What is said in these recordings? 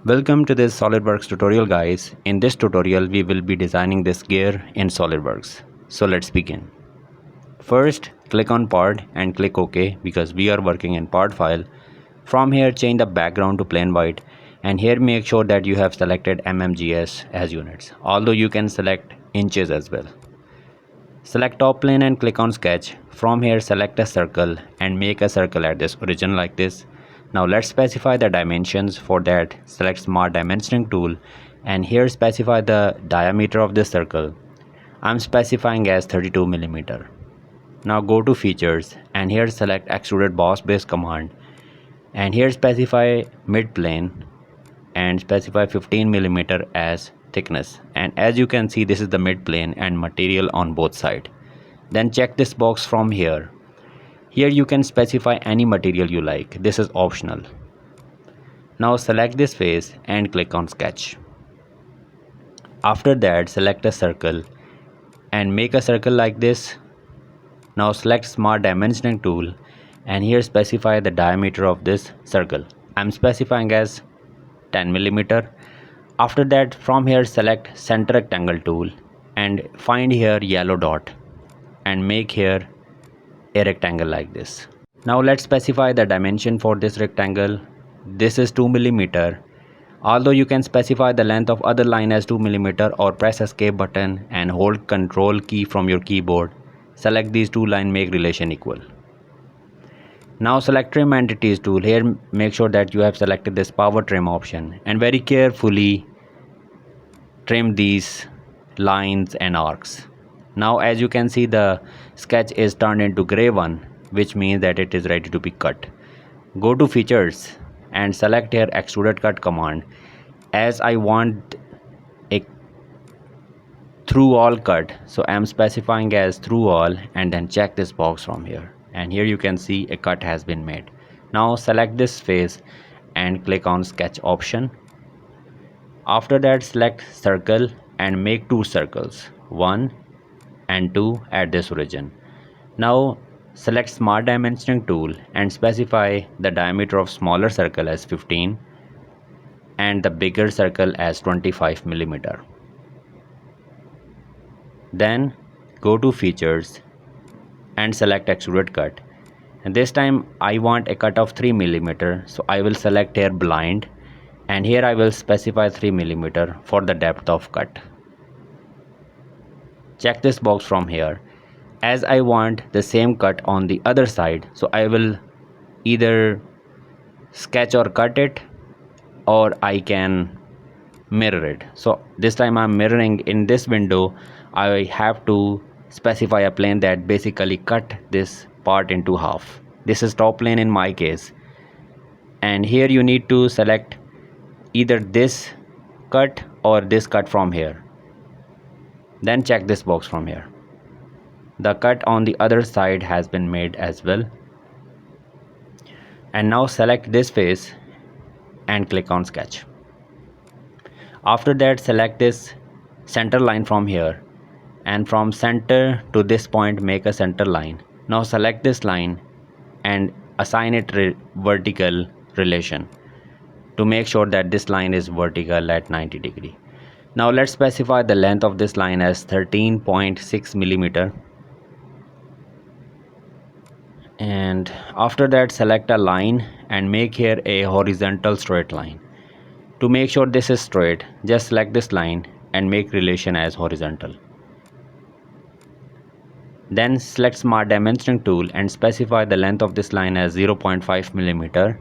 Welcome to this SolidWorks tutorial, guys. In this tutorial we will be designing this gear in SolidWorks. So let's begin. First click on part and click OK because we are working in part file. From here change the background to plain white and here make sure that you have selected mmgs as units, although you can select inches as well. Select top plane and click on sketch. From here select a circle and make a circle at this origin like this. Now let's specify the dimensions. For that select smart dimensioning tool and here specify the diameter of this circle. I'm specifying as 32 mm. Now go to features and here select extruded boss base command and here specify mid plane and specify 15 mm as thickness, and as you can see this is the mid plane and material on both sides. Then check this box from here. Here you can specify any material you like, this is optional. Now select this face and click on sketch. After that select a circle and make a circle like this. Now select smart dimensioning tool and here specify the diameter of this circle. I'm specifying as 10 mm. After that from here select center rectangle tool and find here yellow dot and make here a rectangle like this. Now let's specify the dimension for this rectangle. This is 2 mm. Although you can specify the length of other line as 2 mm or press escape button and hold control key from your keyboard. Select these two lines, make relation equal. Now select trim entities tool. Here make sure that you have selected this power trim option and very carefully trim these lines and arcs. Now as you can see the sketch is turned into gray one, which means that it is ready to be cut. Go to features and select here extruded cut command. As I want a through all cut, so I am specifying as through all and then check this box from here and here you can see a cut has been made. Now select this face and click on sketch option. After that select circle and make two circles, 1 and 2 at this origin. Now select smart dimensioning tool and specify the diameter of smaller circle as 15 and the bigger circle as 25 mm. Then go to features and select extruded cut, and this time I want a cut of 3 mm, so I will select here blind and here I will specify 3 mm for the depth of cut. Check this box from here. As I want the same cut on the other side, so I will either sketch or cut it or I can mirror it. So this time I'm mirroring. In this window I have to specify a plane that basically cut this part into half. This is top plane in my case, and here you need to select either this cut or this cut from here. Then check this box from here. The cut on the other side has been made as well. And now select this face and click on sketch. After that select this center line from here and from center to this point make a center line. Now select this line and assign it vertical relation to make sure that this line is vertical at 90 degree. Now let's specify the length of this line as 13.6 mm. And after that select a line and make here a horizontal straight line. To make sure this is straight, just select this line and make relation as horizontal. Then select smart dimensioning tool and specify the length of this line as 0.5 mm.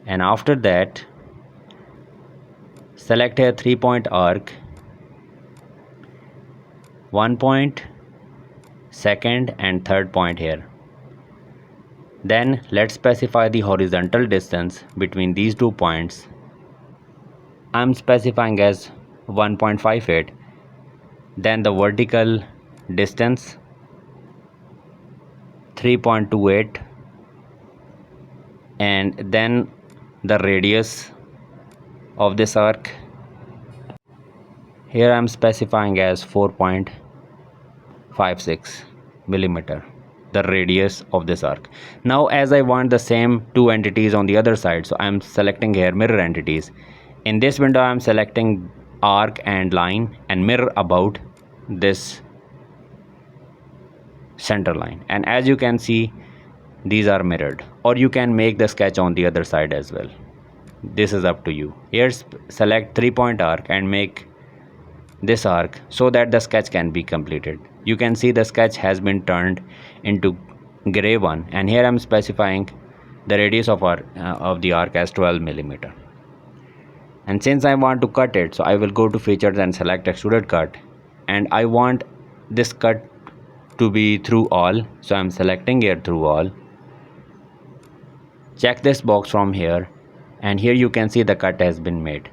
And after that select here 3-point arc, 1 point, second and third point here. Then let's specify the horizontal distance between these 2 points. I'm specifying as 1.58. Then the vertical distance 3.28 and then the radius of this arc. Here I am specifying as 4.56 mm. the radius of this arc. Now as I want the same two entities on the other side, so I'm selecting here mirror entities. In this window I'm selecting arc and line and mirror about this center line, and as you can see these are mirrored, or you can make the sketch on the other side as well. This is up to you. Here select 3-point arc and make this arc so that the sketch can be completed. You can see the sketch has been turned into gray one, and here I'm specifying the radius of the arc as 12 millimeter. And since I want to cut it, so I will go to features and select extruded cut, and I want this cut to be through all, so I'm selecting here through all. Check this box from here, and here you can see the cut has been made.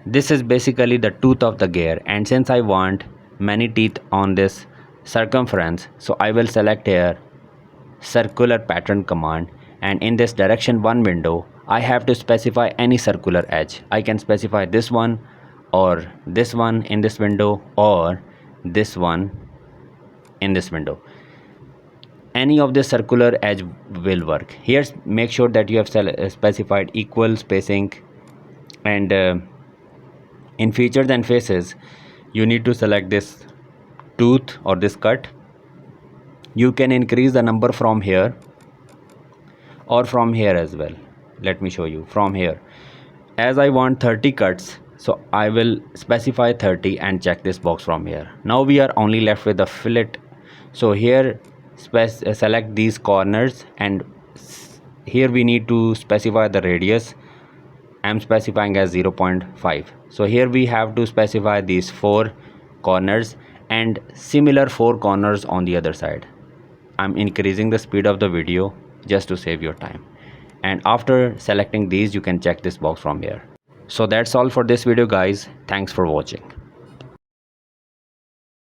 This is basically the tooth of the gear, and since I want many teeth on this circumference, so I will select here circular pattern command, and in this direction 1 window I have to specify any circular edge. I can specify this one or this one in this window or this one in this window. Any of this circular edge will work. Here make sure that you have specified equal spacing, and in features and faces you need to select this tooth or this cut. You can increase the number from here or from here as well. Let me show you from here. As I want 30 cuts, so I will specify 30 and check this box from here. Now we are only left with the fillet, so here select these corners, and here we need to specify the radius. I'm specifying as 0.5. so here we have to specify these 4 corners and similar 4 corners on the other side. I'm increasing the speed of the video just to save your time, and after selecting these you can check this box from here. So that's all for this video guys. Thanks for watching.